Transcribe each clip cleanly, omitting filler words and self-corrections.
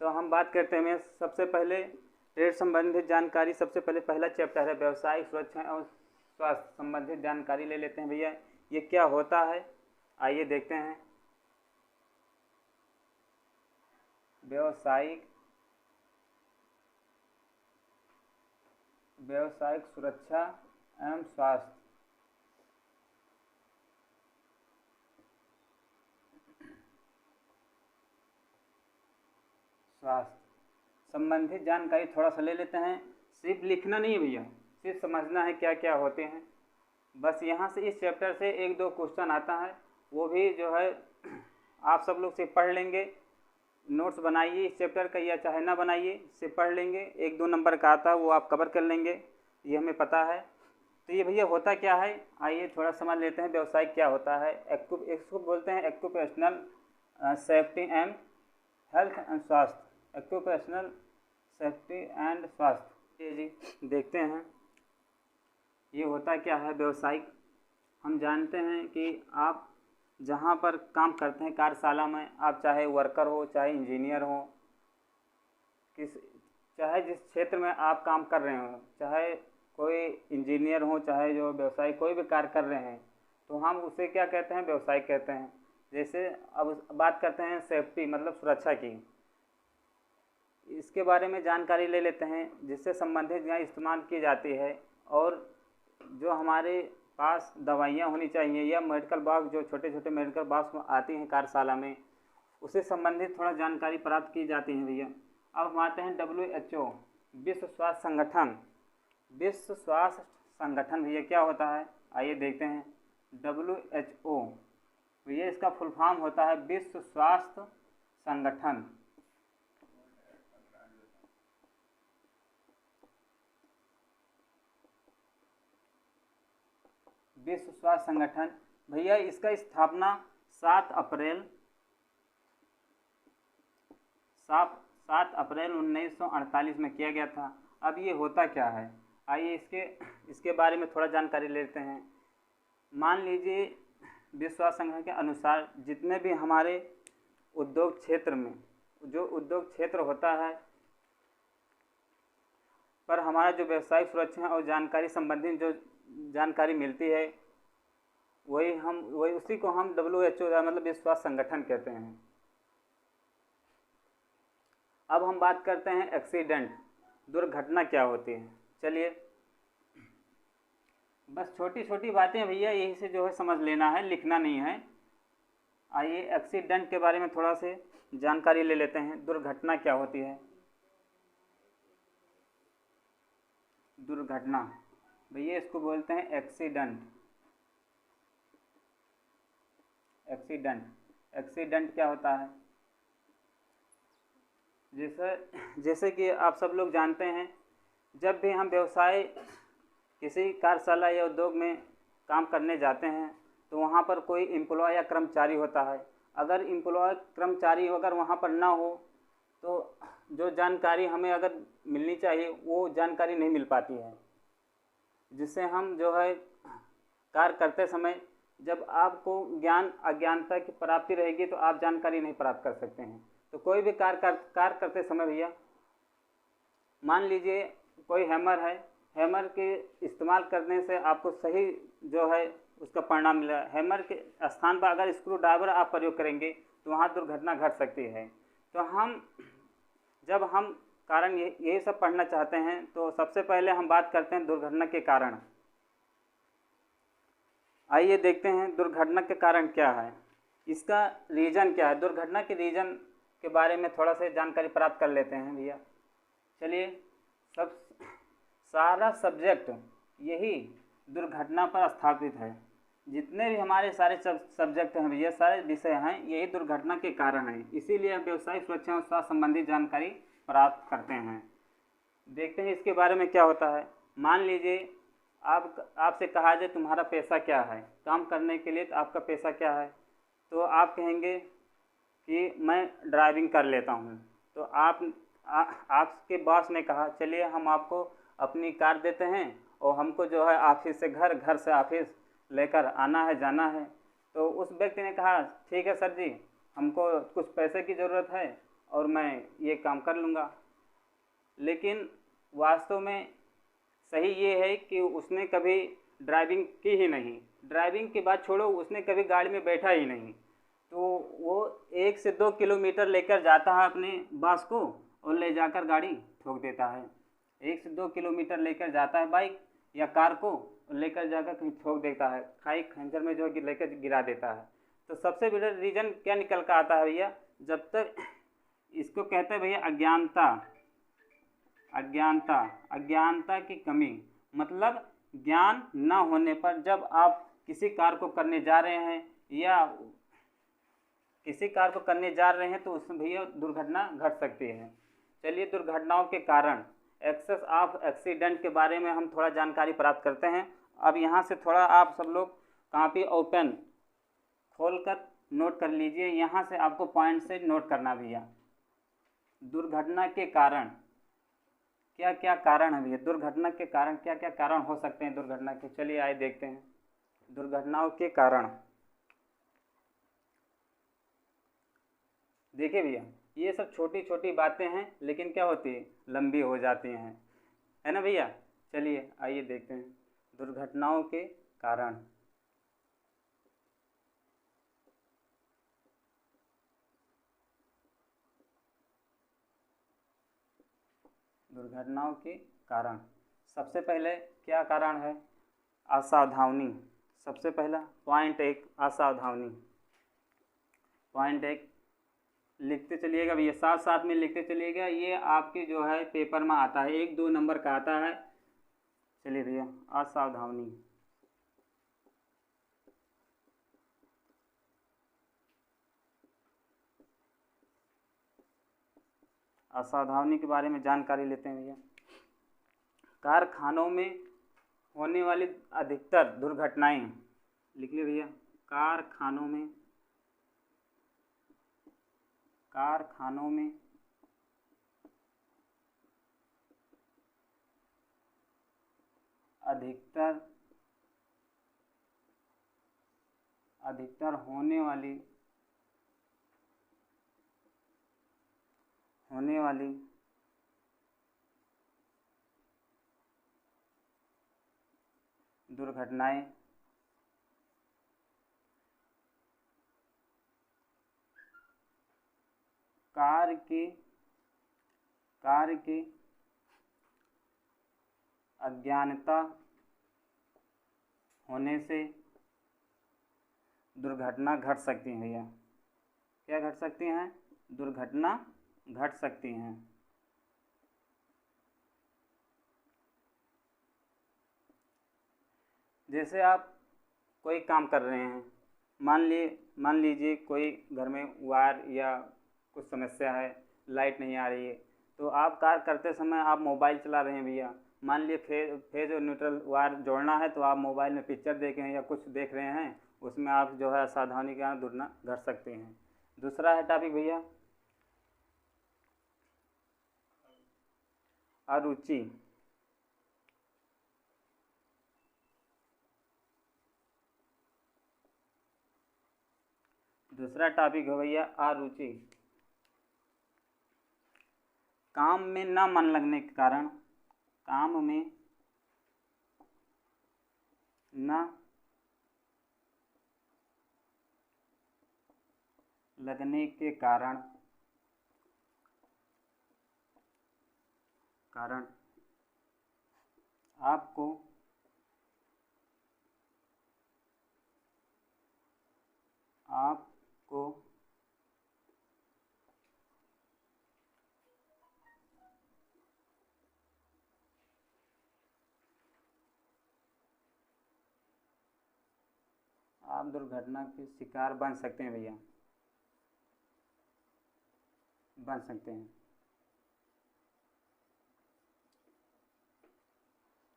तो हम बात करते हैं सबसे पहले ट्रेड संबंधित जानकारी। सबसे पहले पहला चैप्टर है व्यावसायिक सुरक्षा और स्वास्थ्य संबंधित जानकारी ले लेते हैं भैया। ये क्या होता है आइए देखते हैं। व्यावसायिक सुरक्षा एवं स्वास्थ्य संबंधित जानकारी थोड़ा सा ले लेते हैं। सिर्फ लिखना नहीं है भैया, सिर्फ समझना है क्या क्या होते हैं। बस यहाँ से इस चैप्टर से एक दो क्वेश्चन आता है, वो भी जो है आप सब लोग से पढ़ लेंगे। नोट्स बनाइए इस चैप्टर का या चाहे ना बनाइए, से पढ़ लेंगे। एक दो नंबर का आता है वो आप कवर कर लेंगे, ये हमें पता है। तो ये भैया होता क्या है आइए थोड़ा समझ लेते हैं। व्यवसाय क्या होता है? इसको बोलते हैं occupational safety and health and स्वास्थ्य। एक्यूपेशनल सेफ्टी एंड स्वास्थ्य जी देखते हैं ये होता क्या है। व्यवसायिक हम जानते हैं कि आप जहाँ पर काम करते हैं कार्यशाला में, आप चाहे वर्कर हो चाहे इंजीनियर हो, चाहे जिस क्षेत्र में आप काम कर रहे हो, चाहे कोई इंजीनियर हो चाहे जो व्यवसाय कोई भी कार्य कर रहे हैं, तो हम उसे क्या कहते हैं? व्यवसाय कहते हैं। जैसे अब बात करते हैं सेफ्टी मतलब सुरक्षा की, इसके बारे में जानकारी ले लेते हैं जिससे संबंधित यहाँ इस्तेमाल की जाती है। और जो हमारे पास दवाइयाँ होनी चाहिए या मेडिकल बॉक्स, जो छोटे छोटे मेडिकल बॉक्स आती हैं कार्यशाला में, उससे संबंधित थोड़ा जानकारी प्राप्त की जाती है भैया। अब हम आते हैं WHO विश्व स्वास्थ्य संगठन। विश्व स्वास्थ्य संगठन भैया क्या होता है आइए देखते हैं। WHO भैया इसका फुल फॉर्म होता है विश्व स्वास्थ्य संगठन। विश्व स्वास्थ्य संगठन भैया इसका स्थापना 7 अप्रैल 1948 में किया गया था। अब ये होता क्या है आइए इसके बारे में थोड़ा जानकारी लेते हैं। मान लीजिए विश्व स्वास्थ्य संगठन के अनुसार जितने भी हमारे उद्योग क्षेत्र में जो उद्योग क्षेत्र होता है पर हमारा जो व्यावसायिक सुरक्षा और जानकारी संबंधित जो जानकारी मिलती है वही उसी को हम WHO मतलब विश्व स्वास्थ्य संगठन कहते हैं। अब हम बात करते हैं एक्सीडेंट, दुर्घटना क्या होती है। चलिए बस छोटी छोटी बातें भैया यही से जो है समझ लेना है, लिखना नहीं है। आइए एक्सीडेंट के बारे में थोड़ा से जानकारी ले लेते हैं। दुर्घटना क्या होती है? दुर्घटना भैया इसको बोलते हैं एक्सीडेंट। एक्सीडेंट क्या होता है? जैसे कि आप सब लोग जानते हैं, जब भी हम व्यवसाय किसी कार्यशाला या उद्योग में काम करने जाते हैं तो वहाँ पर कोई एम्प्लॉय या कर्मचारी होता है। अगर एम्प्लॉय कर्मचारी अगर वहाँ पर ना हो तो जो जानकारी हमें अगर मिलनी चाहिए वो जानकारी नहीं मिल पाती है, जिससे हम जो है कार्य करते समय जब आपको ज्ञान अज्ञानता की प्राप्ति रहेगी तो आप जानकारी नहीं प्राप्त कर सकते हैं। तो कोई भी कार्य करते समय भैया मान लीजिए कोई हैमर है, हैमर के इस्तेमाल करने से आपको सही जो है उसका परिणाम मिला। हैमर के स्थान पर अगर स्क्रू ड्राइवर आप प्रयोग करेंगे तो वहाँ दुर्घटना घट सकती है। तो जब हम कारण यही सब पढ़ना चाहते हैं तो सबसे पहले हम बात करते हैं दुर्घटना के कारण। आइए देखते हैं दुर्घटना के कारण क्या है, इसका रीज़न क्या है। दुर्घटना के रीज़न के बारे में थोड़ा सा जानकारी प्राप्त कर लेते हैं भैया। चलिए सारा सब्जेक्ट यही दुर्घटना पर स्थापित है। जितने भी हमारे सारे सब्जेक्ट हैं भैया, सारे विषय हैं, यही दुर्घटना के कारण हैं। इसीलिए हम व्यवसायिक सुरक्षा और स्वास्थ्य संबंधी जानकारी प्राप्त करते हैं। देखते हैं इसके बारे में क्या होता है। मान लीजिए आपसे कहा जाए तुम्हारा पेशा क्या है, काम करने के लिए तो आपका पेशा क्या है, तो आप कहेंगे कि मैं ड्राइविंग कर लेता हूँ। तो आपके बॉस ने कहा चलिए हम आपको अपनी कार देते हैं और हमको जो है ऑफिस से घर से ऑफिस लेकर आना है जाना है। तो उस व्यक्ति ने कहा ठीक है सर जी, हमको कुछ पैसे की ज़रूरत है और मैं ये काम कर लूँगा। लेकिन वास्तव में सही ये है कि उसने कभी ड्राइविंग की ही नहीं, ड्राइविंग की बात छोड़ो, उसने कभी गाड़ी में बैठा ही नहीं। तो वो 1 से 2 किलोमीटर लेकर जाता है अपने बॉस को और ले जाकर गाड़ी ठोक देता है। 1 से 2 किलोमीटर लेकर जाता है बाइक या कार को और लेकर जाकर कहीं ठोक देता है, खाई खंजर में जो है लेकर गिरा देता है। तो सबसे बड़ा रीज़न क्या निकल कर आता है भैया, जब तक इसको कहते हैं भैया अज्ञानता, अज्ञानता, अज्ञानता की कमी। मतलब ज्ञान ना होने पर जब आप किसी कार्य को करने जा रहे हैं या किसी कार्य को करने जा रहे हैं तो उसमें भैया दुर्घटना घट सकती है। चलिए दुर्घटनाओं के कारण, एक्सेस ऑफ एक्सीडेंट के बारे में हम थोड़ा जानकारी प्राप्त करते हैं। अब यहाँ से थोड़ा आप सब लोग कॉपी और पेन खोलकर नोट कर लीजिए। यहाँ से आपको पॉइंट से नोट करना भैया। दुर्घटना के कारण क्या क्या कारण है भैया, दुर्घटना के कारण क्या क्या कारण हो सकते हैं दुर्घटना के। चलिए आइए देखते हैं दुर्घटनाओं के कारण। देखिए भैया, ये सब छोटी छोटी बातें हैं लेकिन क्या होती है, लंबी हो जाती हैं, है ना भैया। चलिए आइए देखते हैं दुर्घटनाओं के कारण। दुर्घटनाओं के कारण सबसे पहले क्या कारण है, असावधानी। सबसे पहला पॉइंट 1 असावधानी। पॉइंट 1 लिखते चलिएगा भैया, साथ साथ में लिखते चलिएगा। ये आपके जो है पेपर में आता है, 1-2 नंबर का आता है। चलिए भैया, असावधानी। असावधानी के बारे में जानकारी लेते हैं भैया। कारखानों में होने वाली अधिकतर दुर्घटनाएं, लिख लिया भैया, कारखानों में अधिकतर होने वाली दुर्घटनाएं कार के अज्ञानता होने से दुर्घटना घट सकती हैं भैया। क्या घट सकती हैं, दुर्घटना घट सकती हैं। जैसे आप कोई काम कर रहे हैं, मान लीजिए कोई घर में वायर या कुछ समस्या है, लाइट नहीं आ रही है, तो आप कार्य करते समय आप मोबाइल चला रहे हैं भैया। मान लीजिए फेज और न्यूट्रल वायर जोड़ना है तो आप मोबाइल में पिक्चर देख रहे हैं या कुछ देख रहे हैं, उसमें आप जो है सावधानी के कारण दुर्घटना घट सकती हैं। दूसरा है टॉपिक भैया अरुचि। दूसरा टॉपिक है भैया अरुचि। काम में न मन लगने के कारण, काम में न लगने के कारण आपको आप दुर्घटना के शिकार बन सकते हैं भैया, बन सकते हैं।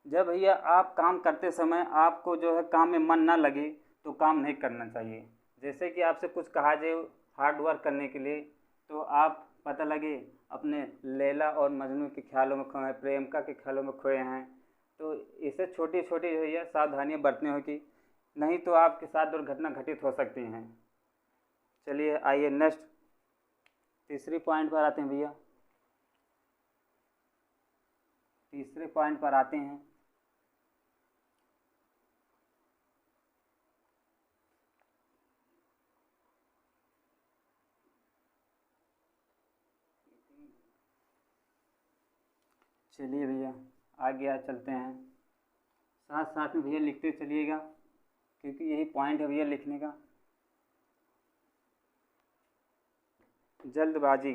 जब भैया आप काम करते समय आपको जो है काम में मन ना लगे तो काम नहीं करना चाहिए। जैसे कि आपसे कुछ कहा जाए हार्ड वर्क करने के लिए, तो आप पता लगे अपने लैला और मजनू के ख्यालों में खोए हैं, प्रेमिका के ख्यालों में खोए हैं, तो इसे छोटी छोटी भैया सावधानियाँ बरतनी होगी, नहीं तो आपके साथ दुर्घटना घटित हो सकती हैं। चलिए आइए नेक्स्ट तीसरे पॉइंट पर आते हैं भैया। तीसरे पॉइंट पर आते हैं। चलिए भैया आगे चलते हैं, साथ साथ में भैया लिखते चलिएगा क्योंकि यही पॉइंट है भैया लिखने का। जल्दबाजी,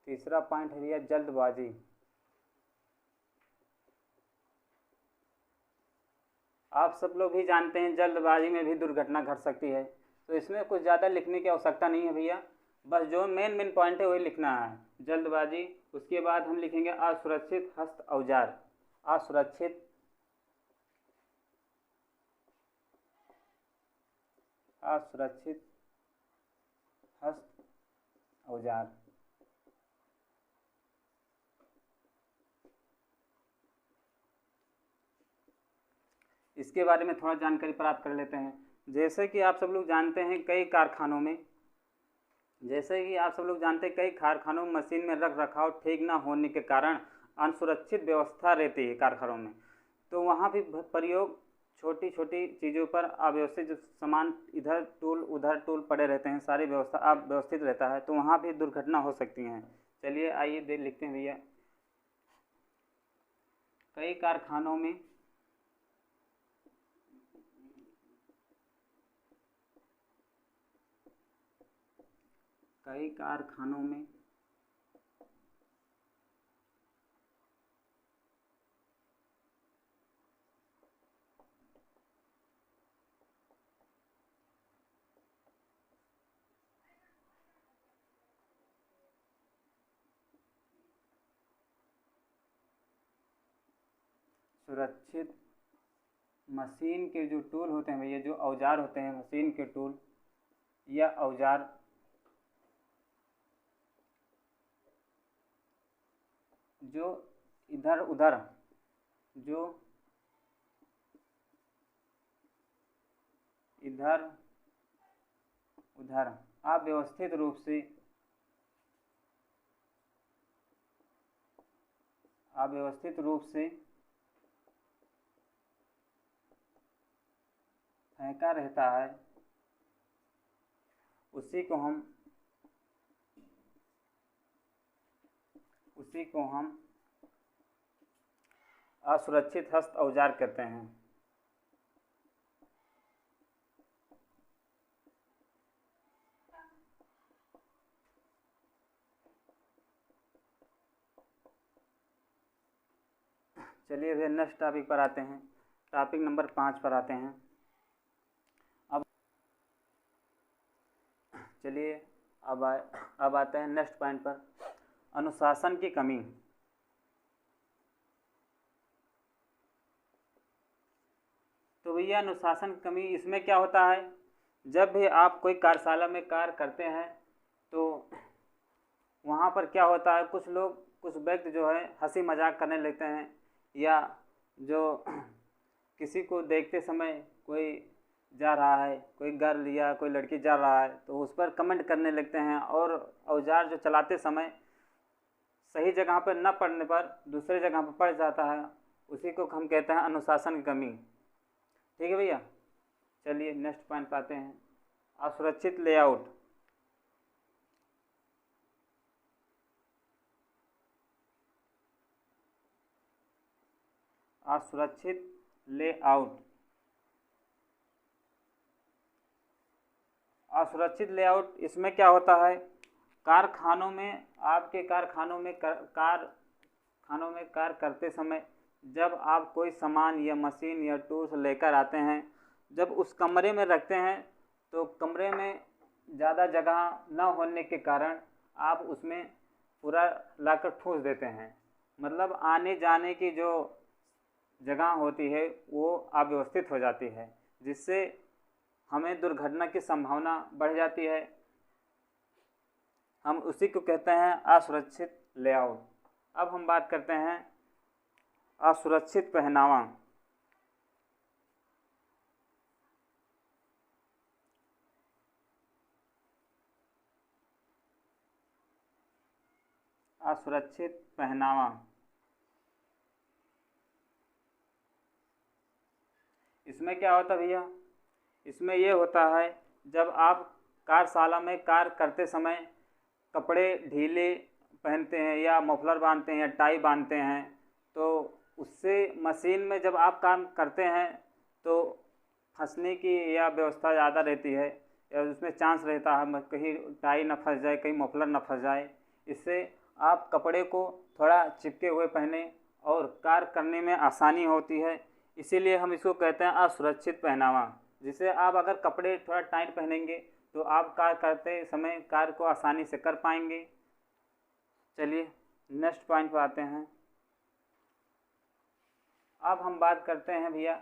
तीसरा पॉइंट है भैया जल्दबाजी। आप सब लोग भी जानते हैं जल्दबाजी में भी दुर्घटना घट सकती है, तो इसमें कुछ ज़्यादा लिखने की आवश्यकता नहीं है भैया, बस जो मेन पॉइंट है वही लिखना है, जल्दबाजी। उसके बाद हम लिखेंगे असुरक्षित हस्त औजार। असुरक्षित असुरक्षित हस्त औजार। इसके बारे में थोड़ा जानकारी प्राप्त कर लेते हैं। जैसे कि आप सब लोग जानते हैं कई कारखानों में मशीन में रख रखाव ठीक ना होने के कारण असुरक्षित व्यवस्था रहती है कारखानों में, तो वहाँ भी प्रयोग छोटी छोटी चीज़ों पर अव्यवस्थित जो सामान इधर टूल उधर टूल पड़े रहते हैं, सारी व्यवस्था अव्यवस्थित रहता है, तो वहाँ भी दुर्घटना हो सकती हैं। चलिए आइए लिखते हैं भैया। कई कारखानों में सुरक्षित मशीन के जो टूल होते हैं भैया, जो औजार होते हैं मशीन के टूल या औजार, जो इधर उधर अव्यवस्थित रूप से फेंका रहता है, उसी को हम असुरक्षित हस्त औजार कहते हैं। चलिए भैया नेक्स्ट टॉपिक पर आते हैं, टॉपिक नंबर 5 पर आते हैं। चलिए अब आते हैं नेक्स्ट पॉइंट पर, अनुशासन की कमी। तो भैया अनुशासन की कमी इसमें क्या होता है, जब भी आप कोई कार्यशाला में कार्य करते हैं तो वहाँ पर क्या होता है, कुछ व्यक्ति जो है हंसी मजाक करने लगते हैं, या जो किसी को देखते समय कोई जा रहा है, कोई गर्ल या कोई लड़की जा रहा है तो उस पर कमेंट करने लगते हैं, और औजार जो चलाते समय सही जगह पर न पड़ने पर दूसरे जगह पर पड़ जाता है, उसी को हम कहते हैं अनुशासन की कमी। ठीक है भैया, चलिए नेक्स्ट पॉइंट पे आते हैं, असुरक्षित लेआउट। असुरक्षित लेआउट। असुरक्षित लेआउट इसमें क्या होता है, कारखानों में आपके कारखानों में कार्य करते समय जब आप कोई सामान या मशीन या टूल्स लेकर आते हैं, जब उस कमरे में रखते हैं तो कमरे में ज़्यादा जगह न होने के कारण आप उसमें पूरा लाकर ठूंस देते हैं, मतलब आने जाने की जो जगह होती है वो अव्यवस्थित हो जाती है, जिससे हमें दुर्घटना की संभावना बढ़ जाती है। हम उसी को कहते हैं असुरक्षित लेआउट। अब हम बात करते हैं असुरक्षित पहनावा। असुरक्षित पहनावा। इसमें क्या होता है भैया, इसमें ये होता है जब आप कार्यशाला में कार्य करते समय कपड़े ढीले पहनते हैं या मफलर बांधते हैं या टाई बांधते हैं, तो उससे मशीन में जब आप काम करते हैं तो फंसने की या व्यवस्था ज़्यादा रहती है, या उसमें चांस रहता है कहीं टाई ना फंस जाए, कहीं मफलर ना फंस जाए। इससे आप कपड़े को थोड़ा चिपके हुए पहने और कार्य करने में आसानी होती है। इसीलिए हम इसको कहते हैं असुरक्षित पहनावा। जिसे आप अगर कपड़े थोड़ा टाइट पहनेंगे तो आप कार्य करते समय कार्य को आसानी से कर पाएंगे। चलिए नेक्स्ट पॉइंट पर आते हैं। अब हम बात करते हैं भैया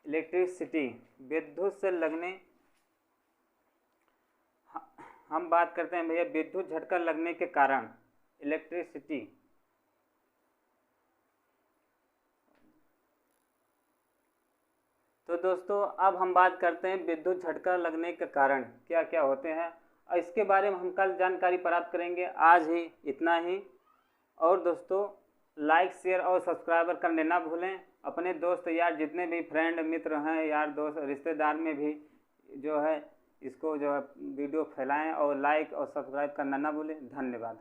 इलेक्ट्रिसिटी, विद्युत से लगने, हम बात करते हैं भैया विद्युत झटका लगने के कारण इलेक्ट्रिसिटी। तो दोस्तों अब हम बात करते हैं विद्युत झटका लगने के कारण क्या क्या होते हैं, और इसके बारे में हम कल जानकारी प्राप्त करेंगे। आज ही इतना ही। और दोस्तों लाइक शेयर और सब्सक्राइबर करने ना भूलें। अपने दोस्त यार जितने भी फ्रेंड मित्र हैं, यार दोस्त रिश्तेदार में भी जो है इसको जो है वीडियो फैलाएं और लाइक और सब्सक्राइब करना ना भूलें। धन्यवाद।